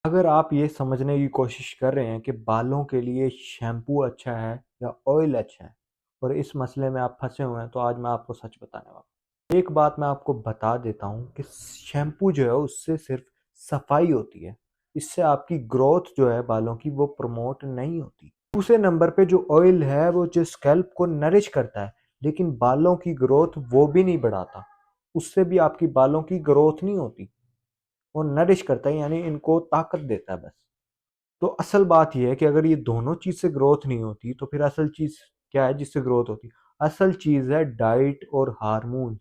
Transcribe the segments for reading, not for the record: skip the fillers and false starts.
अगर आप ये समझने की कोशिश कर रहे हैं कि बालों के लिए शैम्पू अच्छा है या ऑयल अच्छा है और इस मसले में आप फंसे हुए हैं, तो आज मैं आपको सच बताने वाला हूँ। एक बात मैं आपको बता देता हूँ कि शैम्पू जो है उससे सिर्फ सफाई होती है, इससे आपकी ग्रोथ जो है बालों की वो प्रमोट नहीं होती। दूसरे नंबर पे जो ऑयल है वो जो स्कैल्प को नरिश करता है, लेकिन बालों की ग्रोथ वो भी नहीं बढ़ाता, उससे भी आपकी बालों की ग्रोथ नहीं होती। वो नरिश करता है यानी इनको ताकत देता है बस। तो असल बात ये है कि अगर ये दोनों चीज से ग्रोथ नहीं होती तो फिर असल चीज क्या है जिससे ग्रोथ होती? असल चीज है डाइट और हार्मोन।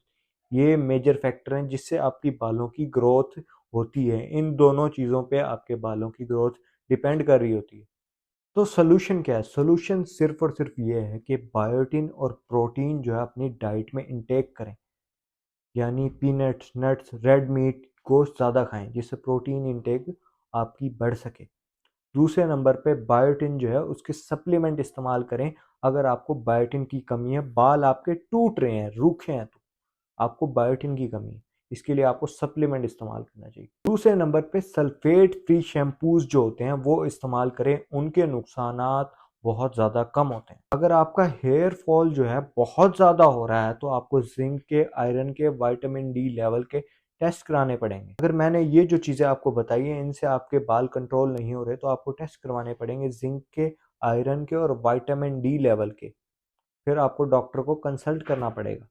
ये मेजर फैक्टर हैं जिससे आपकी बालों की ग्रोथ होती है। इन दोनों चीजों पे आपके बालों की ग्रोथ डिपेंड कर रही होती है। तो सोल्यूशन क्या है? सोल्यूशन सिर्फ और सिर्फ ये है कि बायोटिन और प्रोटीन जो है अपनी डाइट में इंटेक करें, यानी पीनट्स, नट्स, रेड मीट, गोश्त ज़्यादा खाएं जिससे प्रोटीन इंटेक आपकी बढ़ सके। दूसरे नंबर पे बायोटिन जो है उसके सप्लीमेंट इस्तेमाल करें। अगर आपको बायोटिन की कमी है, बाल आपके टूट रहे हैं, रूखे हैं, तो आपको बायोटिन की कमी है, इसके लिए आपको सप्लीमेंट इस्तेमाल करना चाहिए। दूसरे नंबर पे सल्फेट फ्री शैम्पूज जो होते हैं वो इस्तेमाल करें, उनके नुकसानात बहुत ज़्यादा कम होते हैं। अगर आपका हेयर फॉल जो है बहुत ज़्यादा हो रहा है तो आपको जिंक के, आयरन के, विटामिन डी लेवल के टेस्ट कराने पड़ेंगे। अगर मैंने ये जो चीज़ें आपको बताई हैं इनसे आपके बाल कंट्रोल नहीं हो रहे तो आपको टेस्ट करवाने पड़ेंगे जिंक के, आयरन के और विटामिन डी लेवल के। फिर आपको डॉक्टर को कंसल्ट करना पड़ेगा।